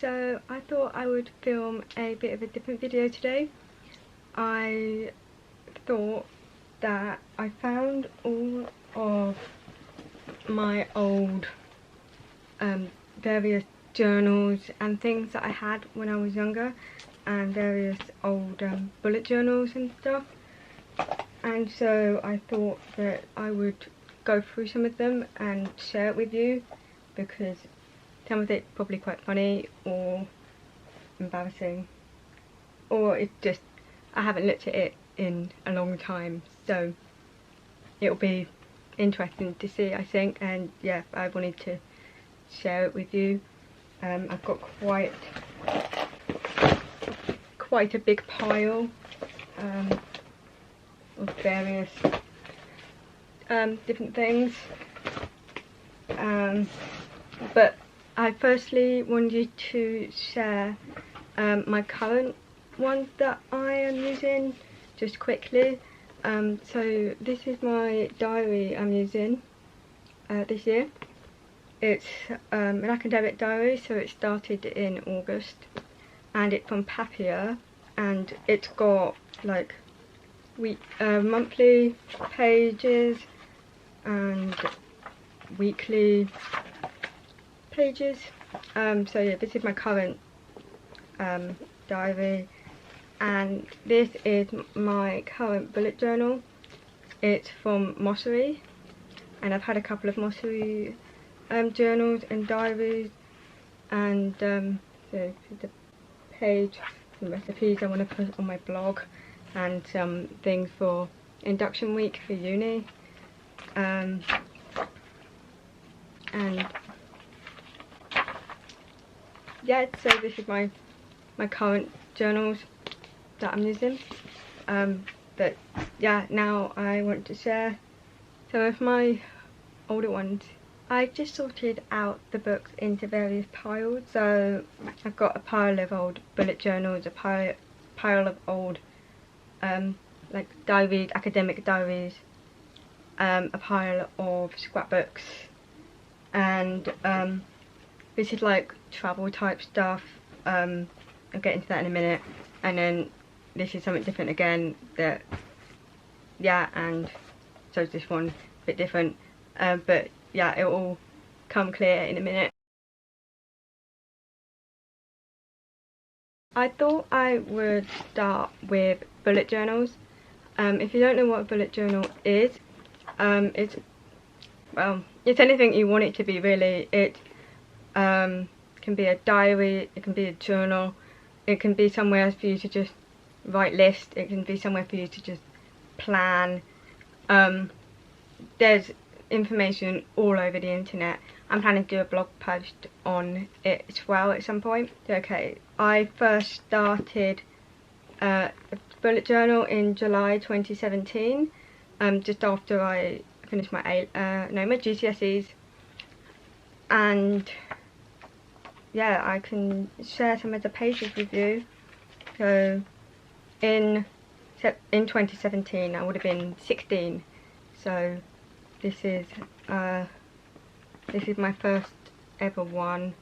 So I thought I would film a bit of a different video today. I thought that I found all of my old various journals and things that I had when I was younger, and various old bullet journals and stuff, and so I thought that I would go through some of them and share it with you, because some of it's probably quite funny or embarrassing, or it's just I haven't looked at it in a long time, so it'll be interesting to see, I think. And yeah, I wanted to share it with you. I've got quite a big pile of various different things, but I firstly wanted to share my current one that I am using just quickly. So this is my diary I'm using this year. It's an academic diary, so it started in August, and it's from Papier, and it's got like monthly pages and weekly pages. So yeah, this is my current diary, and this is my current bullet journal. It's from Mossery, and I've had a couple of Mossery journals and diaries, and so the page, some recipes I want to put on my blog, and some things for induction week for uni, and yeah, so this is my current journals that I'm using. But yeah, now I want to share some of my older ones. I just sorted out the books into various piles. So I've got a pile of old bullet journals, a pile of old like diaries, academic diaries, a pile of scrapbooks, and this is like travel type stuff. I'll get into that in a minute. And then this is something different again, that yeah, and so is this one, a bit different, but yeah, it will all come clear in a minute. I thought I would start with bullet journals. If you don't know what a bullet journal is, it's anything you want it to be, really. It can be a diary, it can be a journal, it can be somewhere for you to just write lists, it can be somewhere for you to just plan. There's information all over the internet. I'm planning to do a blog post on it as well at some point. Okay, I first started a bullet journal in July 2017, just after I finished my GCSEs, and yeah, I can share some of the pages with you. So in 2017 I would have been 16, so this is my first ever one,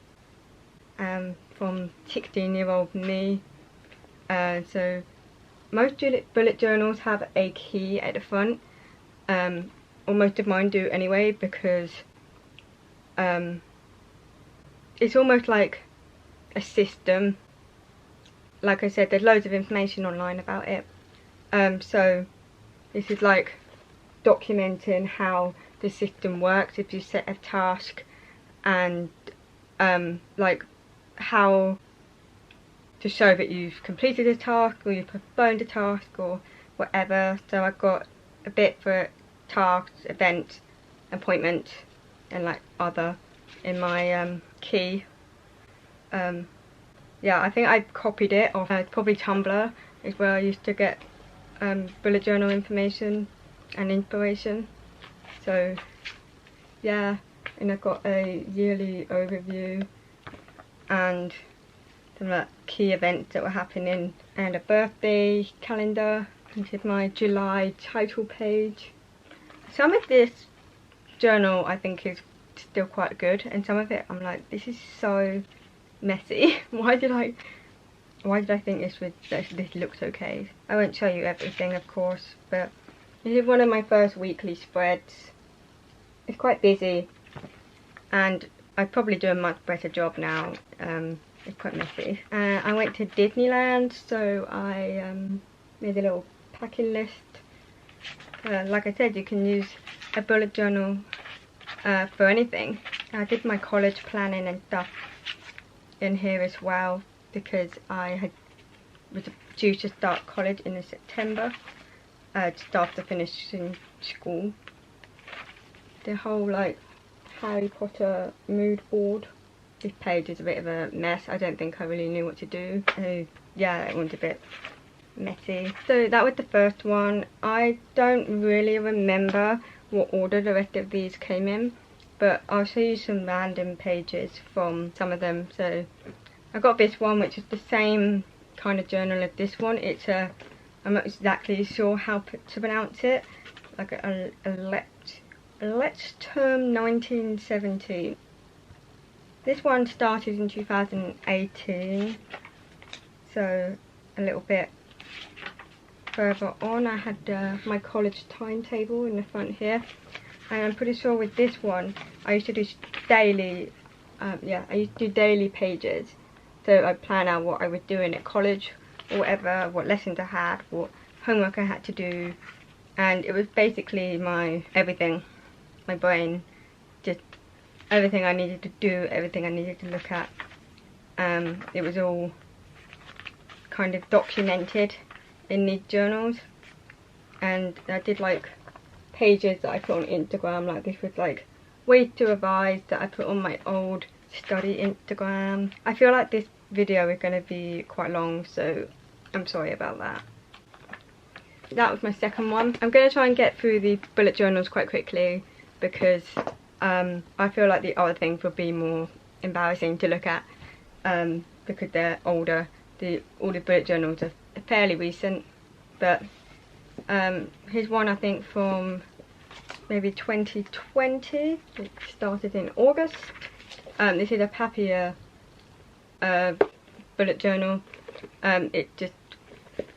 from 16-year-old me. So most bullet journals have a key at the front, or most of mine do anyway, because it's almost like a system. Like I said, there's loads of information online about it. So this is like documenting how the system works if you set a task, and like how to show that you've completed a task or you've postponed a task or whatever. So I've got a bit for tasks, events, appointments, and like other in my key. Yeah, I think I copied it off probably Tumblr, is where I used to get bullet journal information and inspiration. So yeah, and I've got a yearly overview and some like key events that were happening, and a birthday calendar. This is my July title page. Some of this journal I think is still quite good, and some of it I'm like, this is so messy. Why did I think this looks okay? I won't show you everything, of course, but this is one of my first weekly spreads. It's quite busy, and I probably do a much better job now. It's quite messy. I went to Disneyland, so I made a little packing list. Like I said, you can use a bullet journal for anything. I did my college planning and stuff in here as well, because I was due to start college in September, just after finishing school. The whole like Harry Potter mood board. This page is a bit of a mess. I don't think I really knew what to do. Yeah, it was a bit messy. So that was the first one. I don't really remember what order the rest of these came in, but I'll show you some random pages from some of them. So I got this one, which is the same kind of journal as this one. It's a, I'm not exactly sure how to pronounce it, like a Let's Term 1917. This one started in 2018, so a little bit further on I had my college timetable in the front here, and I'm pretty sure with this one I used to do daily, I used to do daily pages, so I'd plan out what I was doing at college or whatever, what lessons I had, what homework I had to do, and it was basically my everything, my brain, just everything I needed to do, everything I needed to look at. It was all kind of documented in these journals, and I did like pages that I put on Instagram. Like this was like ways to revise that I put on my old study Instagram. I feel like this video is going to be quite long, so I'm sorry about that. That was my second one. I'm going to try and get through the bullet journals quite quickly, because I feel like the other things will be more embarrassing to look at, because they're older. All the bullet journals are fairly recent, but here's one I think from maybe 2020. It started in August. This is a Papier bullet journal. It just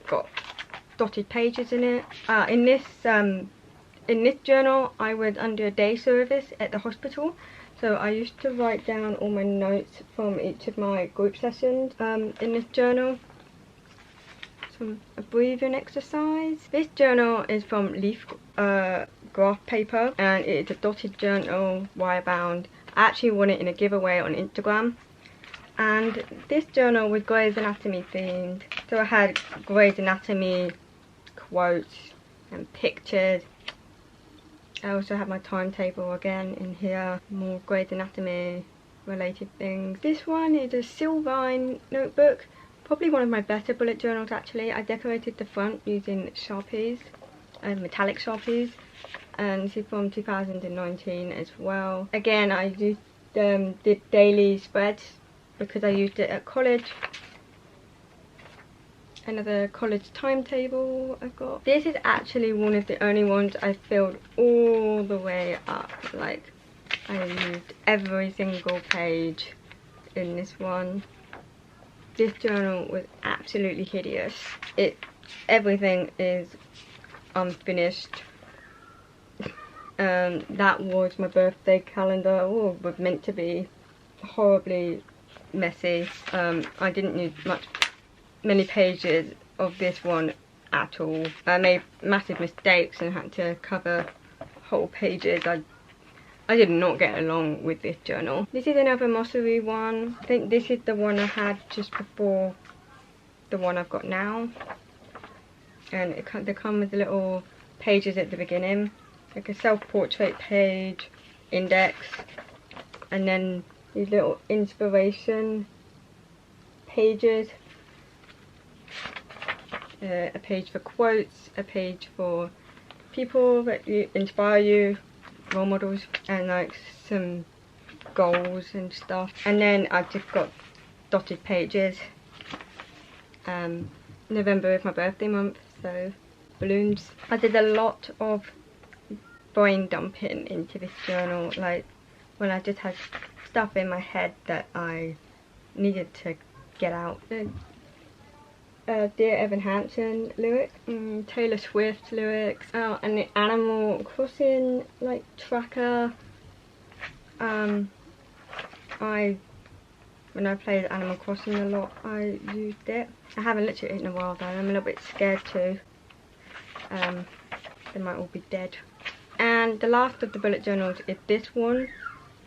got dotted pages in it. In this journal I was under a day service at the hospital, so I used to write down all my notes from each of my group sessions in this journal. A breathing exercise. This journal is from leaf graph paper, and it's a dotted journal, wire bound. I actually won it in a giveaway on Instagram, and this journal was Grey's Anatomy themed, so I had Grey's Anatomy quotes and pictures. I also have my timetable again in here, more Grey's Anatomy related things. This one is a Sylvine notebook, probably one of my better bullet journals actually. I decorated the front using Sharpies, metallic Sharpies, and this is from 2019 as well. Again, I used, did daily spreads because I used it at college. Another college timetable I've got. This is actually one of the only ones I filled all the way up. Like, I used every single page in this one. This journal was absolutely hideous. Everything is unfinished. That was my birthday calendar. Oh, it was meant to be horribly messy. I didn't use many pages of this one at all. I made massive mistakes and had to cover whole pages. I did not get along with this journal. This is another Mossery one. I think this is the one I had just before the one I've got now. And they come with little pages at the beginning, like a self-portrait page, index, and then these little inspiration pages. A page for quotes, a page for people that inspire you, role models, and like some goals and stuff. And then I've just got dotted pages. November is my birthday month, so balloons. I did a lot of brain dumping into this journal, like when I just had stuff in my head that I needed to get out. Dear Evan Hansen lyric, Taylor Swift lyrics, and the Animal Crossing like tracker. When I played Animal Crossing a lot, I used it. I haven't looked at it in a while though. I'm a little bit scared too. They might all be dead. And the last of the bullet journals is this one,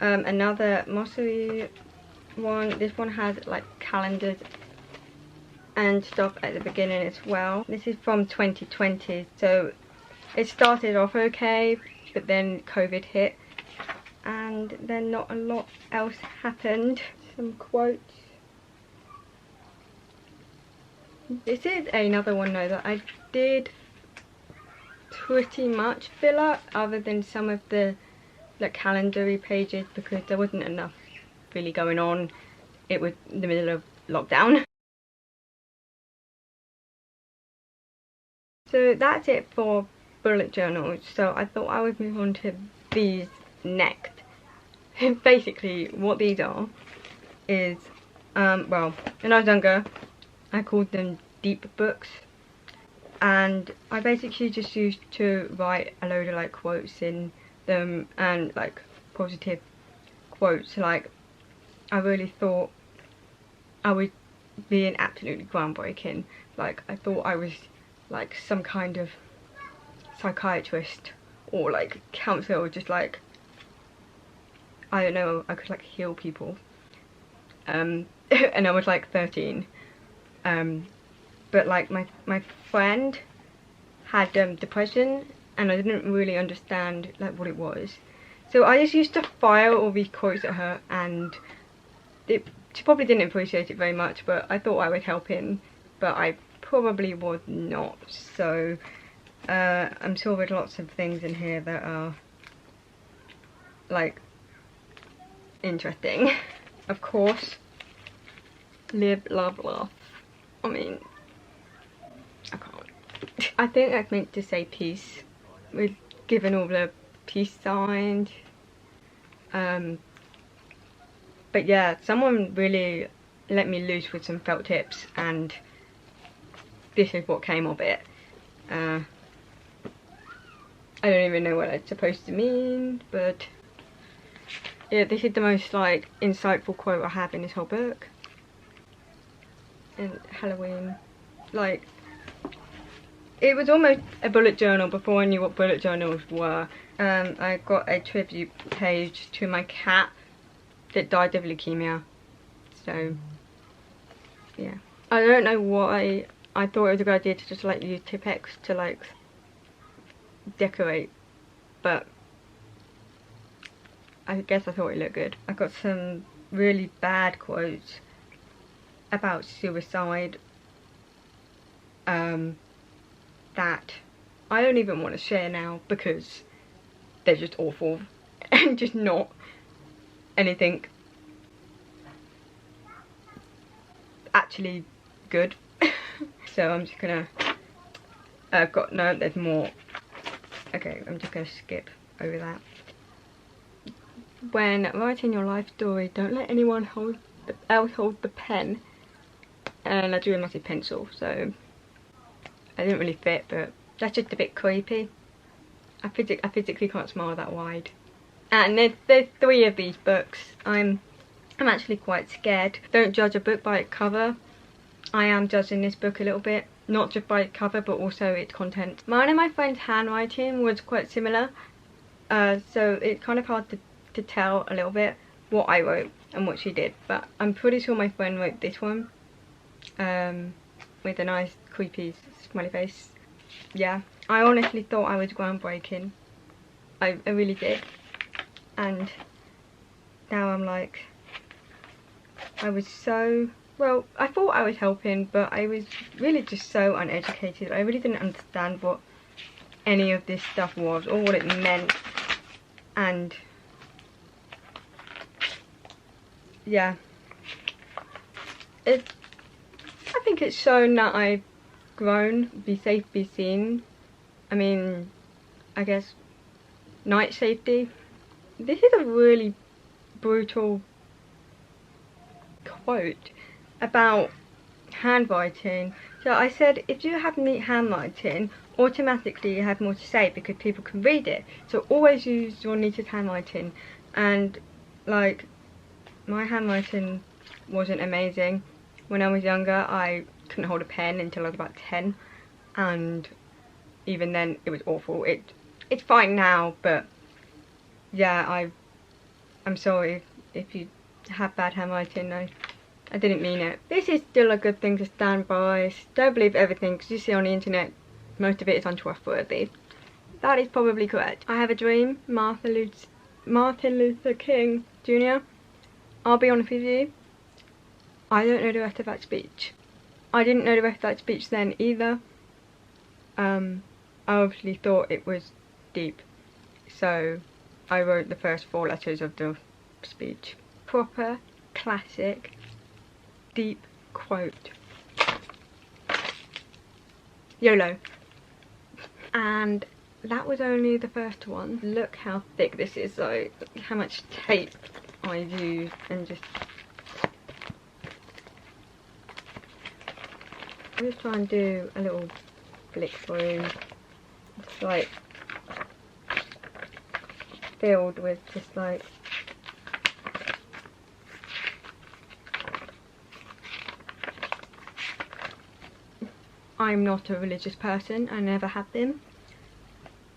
another Mossy one. This one has like calendars and stuff at the beginning as well. This is from 2020, so it started off okay, but then COVID hit and then not a lot else happened. Some quotes. This is another one though that I did pretty much fill up, other than some of the like calendar-y pages, because there wasn't enough really going on. It was in the middle of lockdown. So that's it for bullet journals. So I thought I would move on to these next. Basically what these are is, well, when I was younger I called them deep books, and I basically just used to write a load of like quotes in them, and like positive quotes. Like I really thought I was being absolutely groundbreaking. Like I thought I was like some kind of psychiatrist or like counselor, or just like, I don't know, I could like heal people. And I was like 13. But like my friend had depression, and I didn't really understand like what it was. So I just used to fire all these quotes at her, and she probably didn't appreciate it very much, but I thought I was helping, but I probably was not. So I'm sure there's lots of things in here that are like interesting. Of course, live, love, laugh. I mean, I can't. I think I meant to say peace. We've given all the peace signs. But yeah, someone really let me loose with some felt tips, and this is what came of it. I don't even know what it's supposed to mean, but yeah, this is the most like insightful quote I have in this whole book. And Halloween, like, it was almost a bullet journal before I knew what bullet journals were. I got a tribute page to my cat that died of leukemia. So yeah, I don't know why I thought it was a good idea to just like use Tipp-Ex to like decorate, but I guess I thought it looked good. I got some really bad quotes about suicide that I don't even want to share now, because they're just awful and just not anything actually good. So I'm just gonna no, there's more. Okay, I'm just gonna skip over that. When writing your life story, don't let anyone else hold the pen. And I drew a massive pencil, so I didn't really fit, but that's just a bit creepy. I physically can't smile that wide. And there's 3 of these books. I'm actually quite scared. Don't judge a book by its cover. I am judging this book a little bit, not just by its cover but also its content. Mine and my friend's handwriting was quite similar, so it's kind of hard to tell a little bit what I wrote and what she did, but I'm pretty sure my friend wrote this one with a nice creepy smiley face. Yeah, I honestly thought I was groundbreaking. I really did. And now I'm like, I was so, well, I thought I was helping, but I was really just so uneducated. I really didn't understand what any of this stuff was or what it meant. And yeah, I think it's shown that I've grown. Be safe, be seen. I mean, I guess night safety. This is a really brutal quote about handwriting. So I said, if you have neat handwriting, automatically you have more to say because people can read it. So always use your neatest handwriting. And like, my handwriting wasn't amazing. When I was younger, I couldn't hold a pen until I was about 10, and even then it was awful. It's fine now, but yeah, I'm sorry if you have bad handwriting. I didn't mean it. This is still a good thing to stand by. Don't believe everything because you see on the internet, most of it is untrustworthy. That is probably correct. I have a dream, Martin Luther King Jr. I'll be honest with you, I don't know the rest of that speech. I didn't know the rest of that speech then either. I obviously thought it was deep, so I wrote the first 4 letters of the speech. Proper, classic, deep quote. YOLO. And that was only the first one. Look how thick this is, though. How much tape I use, and just... I'll just try and do a little flick through. It's like filled with just like I'm not a religious person, I never have been,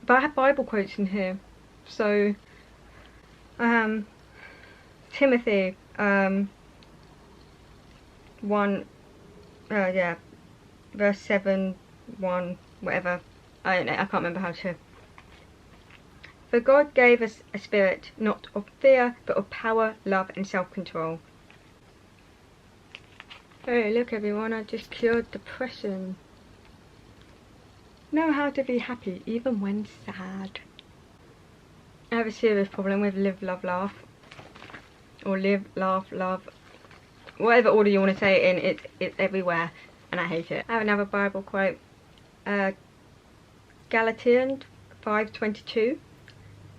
but I have Bible quotes in here. So Timothy 1 yeah, verse 7, 1, whatever, I don't know, I can't remember how to. For God gave us a spirit not of fear but of power, love and self-control. Hey look everyone, I just cured depression. Know how to be happy even when sad. I have a serious problem with live, love, laugh. Or live, laugh, love. Whatever order you want to say it in, it's everywhere and I hate it. I have another Bible quote. Galatians 5:22.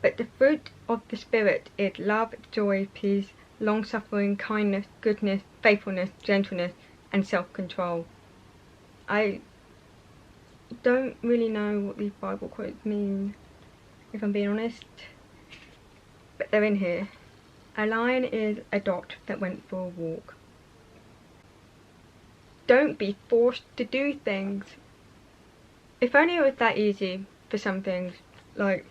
But the fruit of the Spirit is love, joy, peace, long-suffering, kindness, goodness, faithfulness, gentleness and self-control. I don't really know what these Bible quotes mean, if I'm being honest, but they're in here. A lion is a dot that went for a walk. Don't be forced to do things. If only it was that easy for some things. Like,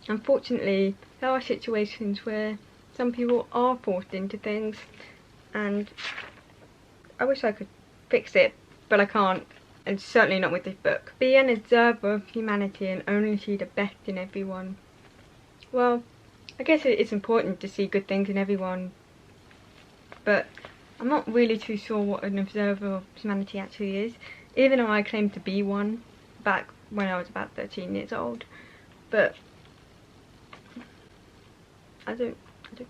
unfortunately, there are situations where some people are forced into things, and I wish I could fix it, but I can't, and certainly not with this book. Be an observer of humanity and only see the best in everyone. Well, I guess it's important to see good things in everyone, but I'm not really too sure what an observer of humanity actually is, even though I claimed to be one back when I was about 13 years old. But I don't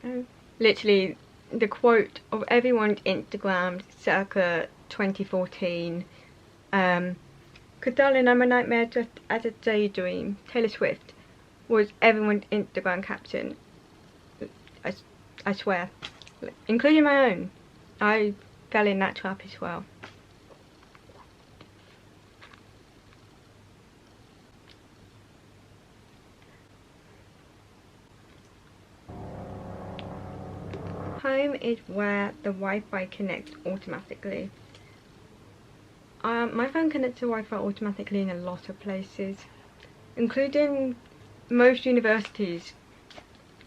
know. Literally, the quote of everyone's Instagram circa 2014, "'Cause darling, I'm a nightmare just as a daydream," Taylor Swift, was everyone's Instagram caption. I swear, including my own. I fell in that trap as well. Home is where the Wi-Fi connects automatically. My phone connects to Wi-Fi automatically in a lot of places, including most universities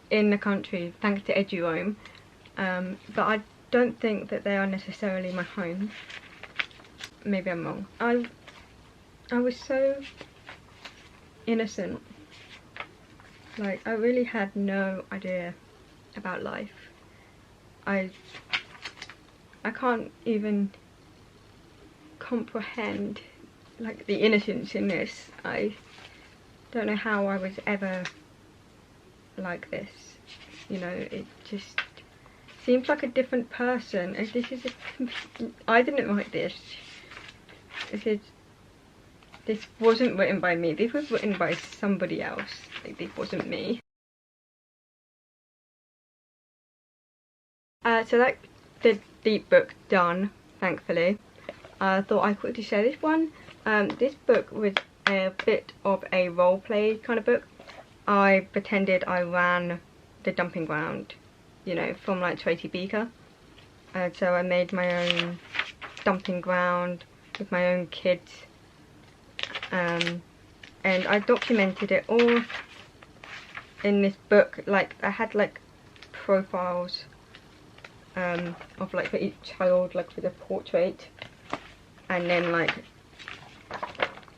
in the country, thanks to EduRoam. But I don't think that they are necessarily my home. Maybe I'm wrong. I was so innocent. Like, I really had no idea about life. I can't even comprehend like the innocence in this. I don't know how I was ever like this. You know, it just seems like a different person. And this is I didn't write this. This wasn't written by me. This was written by somebody else. Like, this wasn't me. So that the deep book done, thankfully. I thought I'd quickly share this one. This book was a bit of a role play kind of book. I pretended I ran the dumping ground, you know, from like Tracy Beaker. So I made my own dumping ground with my own kids. And I documented it all in this book. Like, I had like profiles of like for each child, like with a portrait, and then like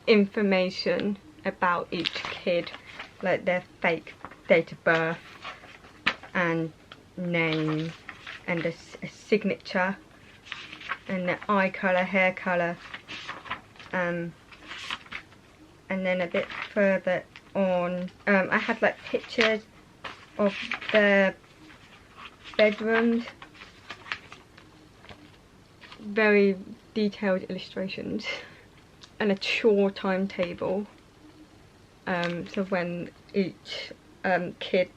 information about each kid, like their fake date of birth and name and a signature and their eye colour, hair colour, and then a bit further on I had like pictures of their bedrooms, very detailed illustrations, and a chore timetable, so when each kid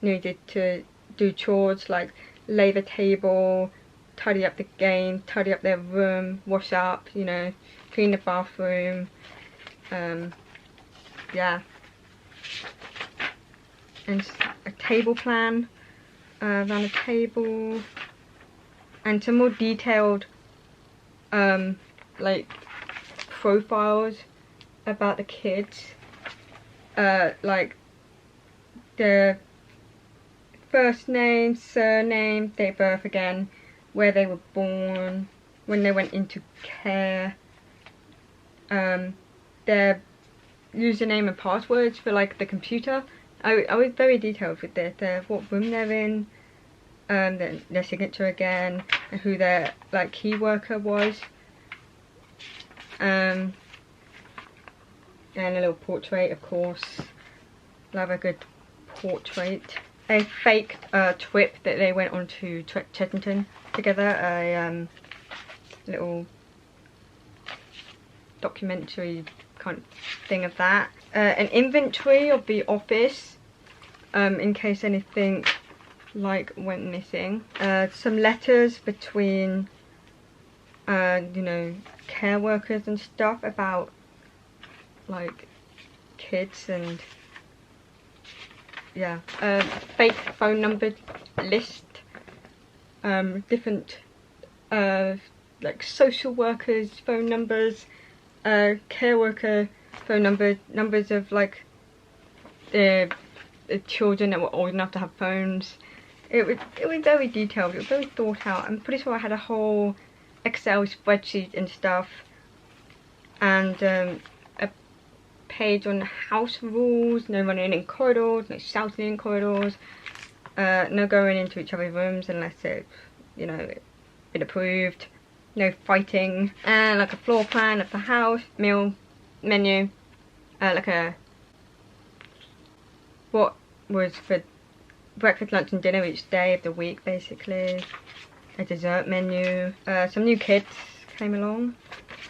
needed to do chores, like lay the table, tidy up the game, tidy up their room, wash up, you know, clean the bathroom, yeah, and a table plan around the table, and some more detailed like profiles about the kids, like the first name, surname, date of birth again, where they were born, when they went into care, their username and passwords for like the computer. I was very detailed with this, what room they're in, their signature again, and who their like key worker was, and a little portrait, of course. Love a good portrait. A fake trip that they went on to Chessington together, a little documentary kind of thing of that. An inventory of the office, in case anything like went missing. Some letters between you know, care workers and stuff about like kids, and yeah, fake phone number list, different like social workers phone numbers, care worker phone numbers of like the children that were old enough to have phones. It was very detailed, it was very thought out. I'm pretty sure I had a whole Excel spreadsheet and stuff, and a page on house rules, no running in corridors, no shouting in corridors, no going into each other's rooms unless it's, you know, been approved, no fighting, and like a floor plan of the house, meal menu, like a what was for breakfast, lunch and dinner each day of the week, basically, a dessert menu. Some new kids came along,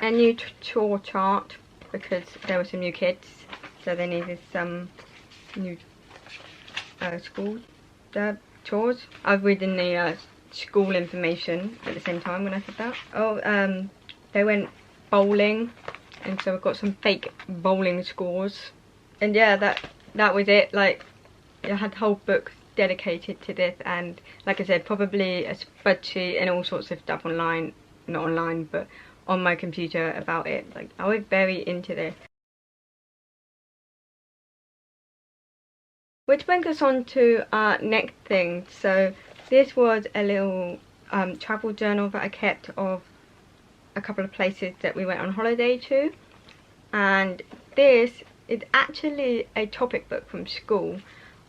a new chore chart, because there were some new kids, so they needed some new school chores. I was reading the school information at the same time when I said that. Oh, they went bowling, and so I've got some fake bowling scores. And yeah, that was it. Like, I had the whole book dedicated to this, and like I said, probably a spreadsheet and all sorts of stuff online, not online, but on my computer about it. Like, I was very into this. Which brings us on to our next thing. So this was a little travel journal that I kept of a couple of places that we went on holiday to, and this is actually a topic book from school.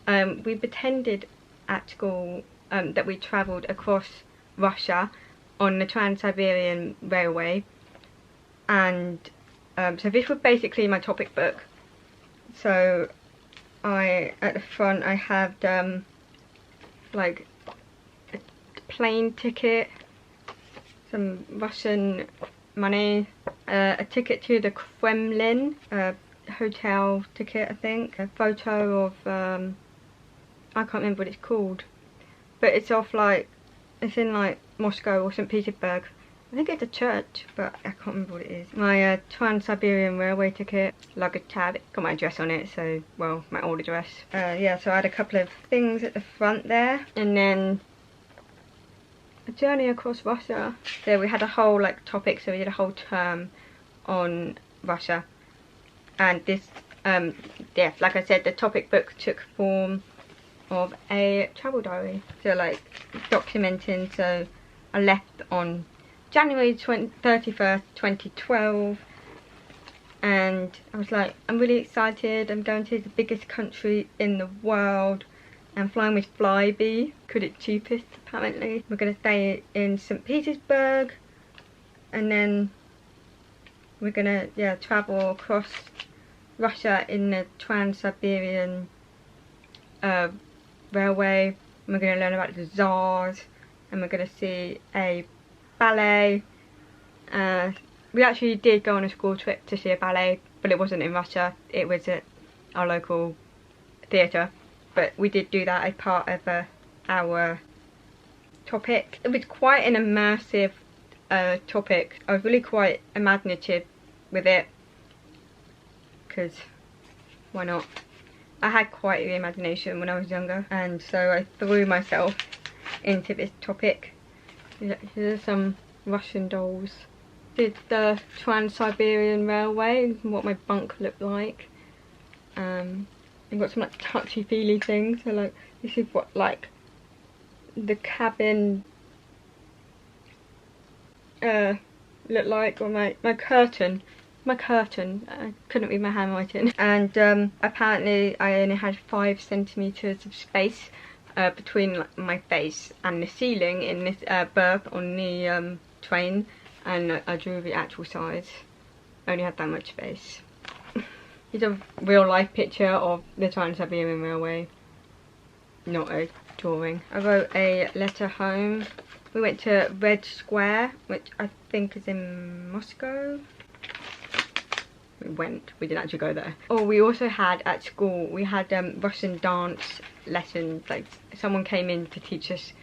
We pretended at school that we travelled across Russia on the Trans-Siberian Railway, and so this was basically my topic book. So at the front I had like a plane ticket, some Russian money, a ticket to the Kremlin, a hotel ticket I think, a photo of I can't remember what it's called, but it's off like, it's in like Moscow or St. Petersburg. I think it's a church, but I can't remember what it is. My Trans-Siberian Railway ticket, luggage tab, got my address on it, so, well, my old address. Yeah, so I had a couple of things at the front there, and then a journey across Russia. So we had a whole like topic, so we did a whole term on Russia. And this, yeah, like I said, the topic book took form of a travel diary. So like documenting, so I left on January 31st, 2012. And I was like, I'm really excited. I'm going to the biggest country in the world. I'm flying with Flybe, because it's cheapest apparently. We're going to stay in St. Petersburg. And then we're going to, yeah, travel across Russia in the Trans-Siberian Railway. And we're going to learn about the Tsars. And we're going to see a ballet. We actually did go on a school trip to see a ballet, but it wasn't in Russia. It was at our local theatre. But we did do that as part of our topic. It was quite an immersive topic. I was really quite imaginative with it, because why not? I had quite the imagination when I was younger, and so I threw myself into this topic. Here's some Russian dolls. Did the Trans-Siberian Railway and what my bunk looked like. I've got some like touchy-feely things. So like this is what like the cabin looked like, or my curtain. I couldn't read my handwriting. And apparently I only had 5 centimeters of space between like, my face and the ceiling in this berth on the train, and I drew the actual size. I only had that much space. Here's a real life picture of the Trans-Siberian Railway, not a drawing. I wrote a letter home. We went to Red Square, which I think is in Moscow. We didn't actually go there. Oh, we also had at school, we had Russian dance lessons. Like someone came in to teach us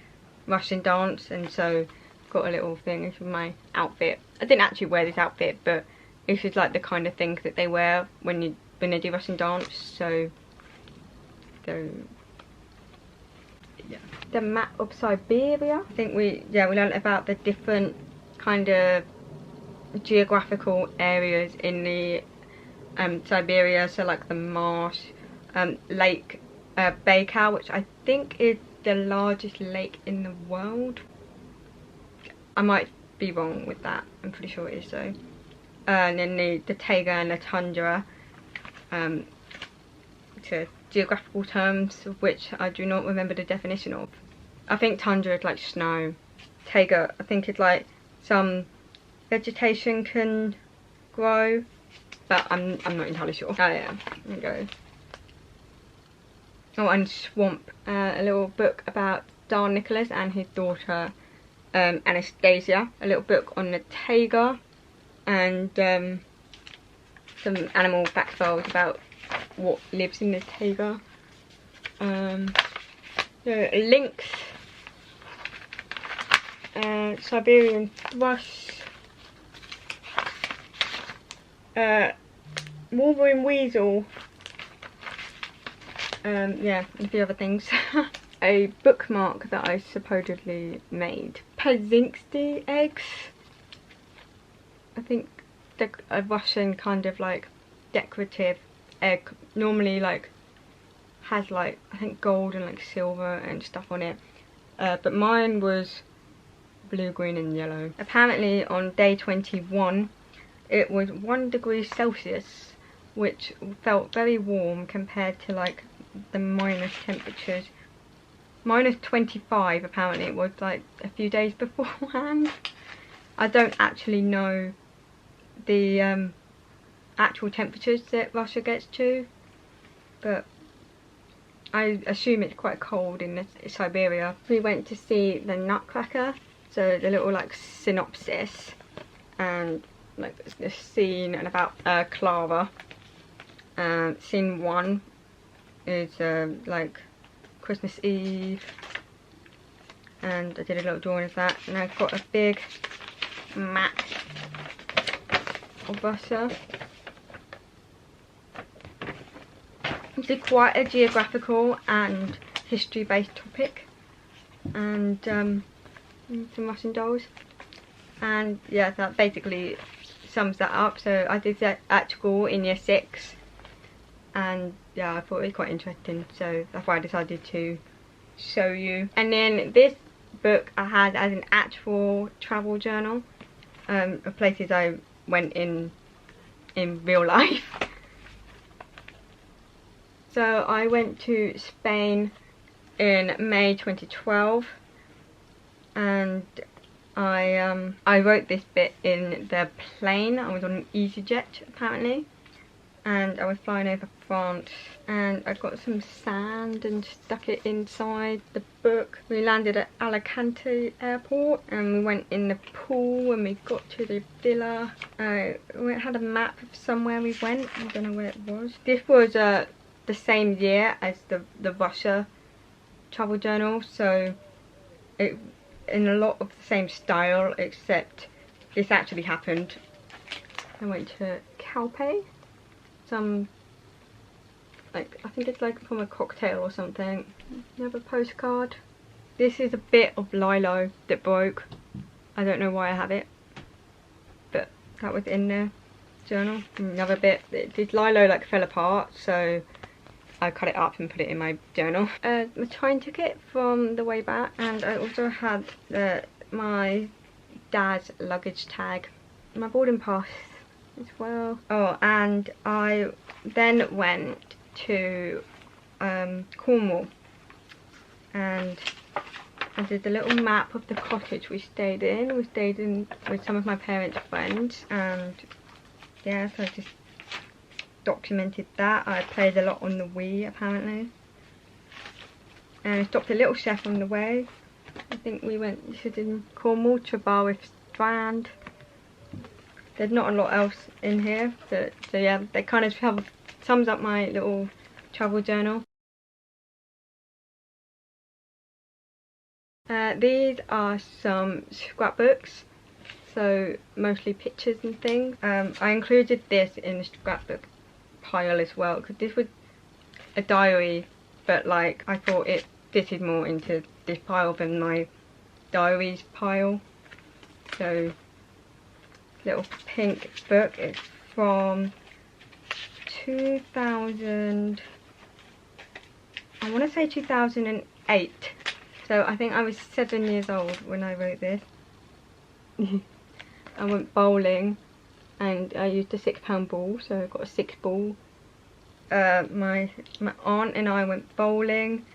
Russian dance, and so got a little thing. This was my outfit. I didn't actually wear this outfit, but this is like the kind of thing that they wear when they do Russian dance. So yeah. The map of Siberia. I think we learned about the different kind of geographical areas in the Siberia. So like the marsh, Lake Baikal, which I think is the largest lake in the world. I might be wrong with that. I'm pretty sure it is so. And then the taiga and the tundra, to geographical terms of which I do not remember the definition of. I think tundra is like snow. Taiga, I think it's like some vegetation can grow, but I'm not entirely sure. Oh yeah, there we go. Oh, and swamp, a little book about Tsar Nicholas and his daughter Anastasia. A little book on the taiga, and some animal factoids about what lives in the taiga. Lynx, Siberian thrush, Wolverine weasel, yeah, and a few other things. A bookmark that I supposedly made. Pazinksy eggs. I think they're a Russian kind of like decorative egg. Normally like has like I think gold and like silver and stuff on it. But mine was blue, green and yellow. Apparently on day 21 it was 1 degree Celsius, which felt very warm compared to like the minus temperatures. Minus 25 apparently it was like a few days beforehand. I don't actually know the actual temperatures that Russia gets to, but I assume it's quite cold in Siberia. We went to see the Nutcracker, so the little like synopsis and like the scene and about Clara. Scene 1 is like Christmas Eve. and I did a little drawing of that. And I've got a big map of Russia. It's quite a geographical and history based topic, and some Russian dolls, and yeah, that basically sums that up. So I did that at school in year 6, and yeah, I thought it was quite interesting, so that's why I decided to show you. And then this book I had as an actual travel journal of places I went in real life. So I went to Spain in May 2012, and I wrote this bit in the plane. I was on an EasyJet apparently, and I was flying over France, and I got some sand and stuck it inside the book. We landed at Alicante airport, and we went in the pool when we got to the villa. We had a map of somewhere we went. I don't know where it was. This was the same year as the Russia travel journal, so it in a lot of the same style, except this actually happened. I went to Calpe, some, like, I think it's like from a cocktail or something. Another postcard. This is a bit of lilo that broke. I don't know why I have it, but that was in the journal. Another bit, this lilo like fell apart, so I cut it up and put it in my journal. My train ticket from the way back, and I also had my dad's luggage tag, my boarding pass as well. Oh, and I then went to Cornwall, and I did a little map of the cottage we stayed in. We stayed in with some of my parents' friends, and yeah, so I just documented that. I played a lot on the Wii apparently, and I stopped a little chef on the way. I think we went, this is in Cornwall, Trebarwith Strand. There's not a lot else in here, but so yeah, that kind of sums up my little travel journal. These are some scrapbooks, so mostly pictures and things. I included this in the scrapbook pile as well, because this was a diary, but like I thought it fitted more into this pile than my diaries pile. So little pink book, it's from 2000, I want to say 2008, so I think I was 7 years old when I wrote this. I went bowling, and I used a £6 ball, so I got a 6 ball. My aunt and I went bowling,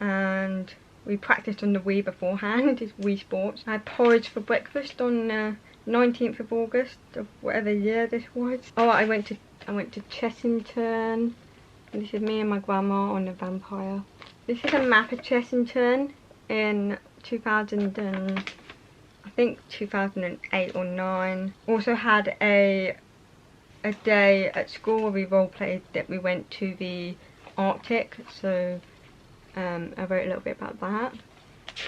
and we practiced on the Wii beforehand. It's Wii Sports. I had porridge for breakfast on 19th of August of whatever year this was. Oh, I went to Chessington. This is me and my grandma on the Vampire. This is a map of Chessington in 2000 and I think 2008 or 9. Also had a day at school where we role played that we went to the Arctic, so I wrote a little bit about that.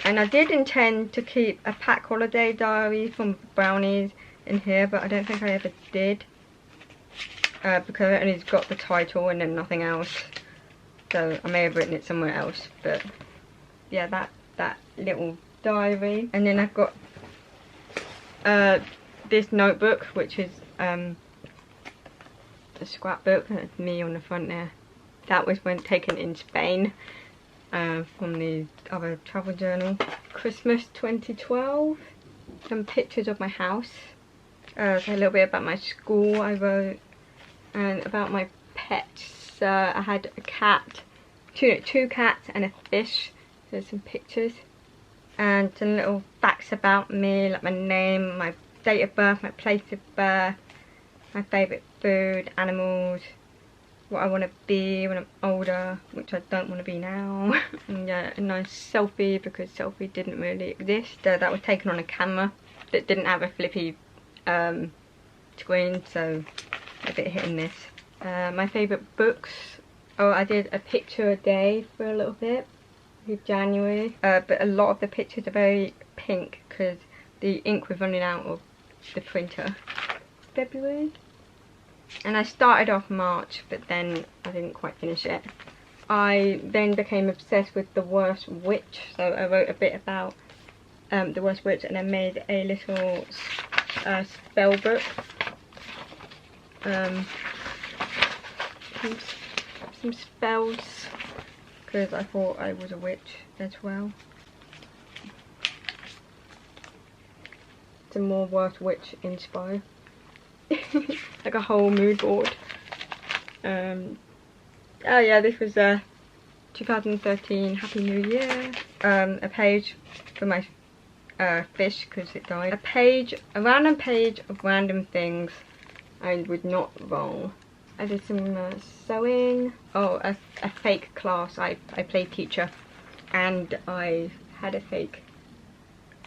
And I did intend to keep a pack holiday diary from Brownies in here, but I don't think I ever did, because I only got the title and then nothing else, so I may have written it somewhere else. But yeah, that little diary. And then I've got this notebook, which is a scrapbook, and it's me on the front there. That was when taken in Spain from the other travel journal. Christmas 2012. Some pictures of my house. A little bit about my school I wrote, and about my pets. I had a cat, two cats and a fish. So some pictures. And some little facts about me, like my name, my date of birth, my place of birth, my favourite food, animals, what I want to be when I'm older, which I don't want to be now. And yeah, a nice selfie, because selfie didn't really exist. That was taken on a camera that didn't have a flippy screen, so a bit hit and miss. My favourite books. Oh, I did a picture a day for a little bit. with January, but a lot of the pictures are very pink because the ink was running out of the printer. February, and I started off March, but then I didn't quite finish it. I then became obsessed with The Worst Witch, so I wrote a bit about The Worst Witch, and I made a little spell book. Some spells, because I thought I was a witch as well. Some more Worst Witch inspo. Like a whole mood board. Oh yeah, this was 2013 Happy New Year. A page for my fish because it died. A random page of random things I was not wrong. I did some sewing. Oh, a fake class. I played teacher, and I had a fake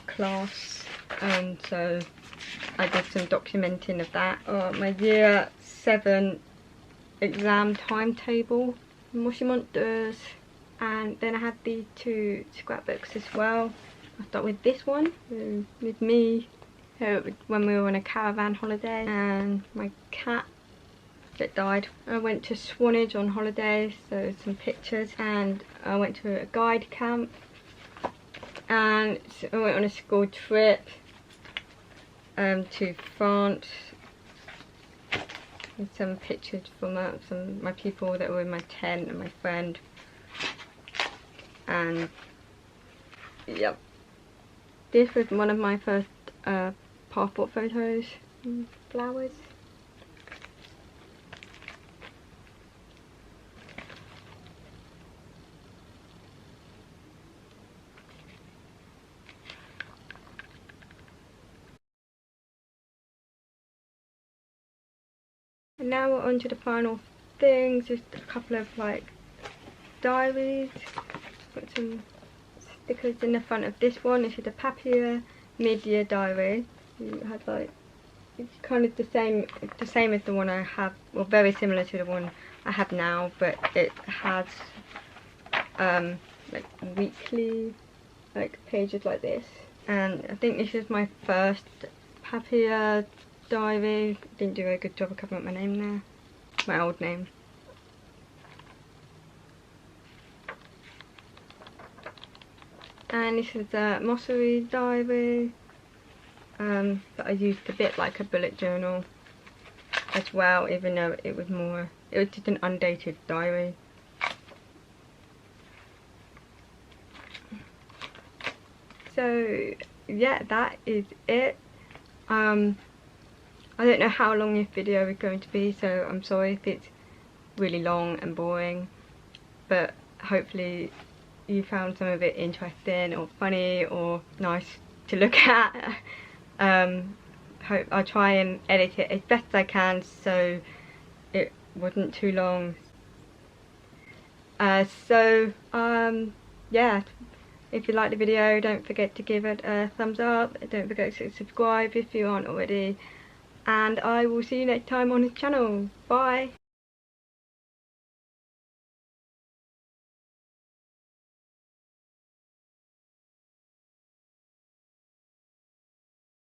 class, and so I did some documenting of that. My year 7 exam timetable, does, and then I had the 2 scrapbooks as well. I'll start with this one with me when we were on a caravan holiday, and my cat that died. I went to Swanage on holiday, so some pictures, and I went to a guide camp, and I went on a school trip to France, with some pictures from some of my people that were in my tent and my friend. And yep, this was one of my first passport photos. Flowers. And now we're on to the final things, just a couple of like diaries. Got some stickers in the front of this one. This is a Papier mid-year diary. You had like, it's kind of the same as the one I have, well, very similar to the one I have now, but it has like weekly like pages like this. And I think this is my first Papier diary. Didn't do a good job of covering up my name there, my old name. And this is a Mossery diary that I used a bit like a bullet journal as well, even though it was just an undated diary. So yeah, that is it. I don't know how long this video is going to be, so I'm sorry if it's really long and boring, but hopefully you found some of it interesting or funny or nice to look at. I'll try and edit it as best as I can so it wasn't too long. Yeah, if you liked the video, don't forget to give it a thumbs up. Don't forget to subscribe if you aren't already. And I will see you next time on this channel. Bye!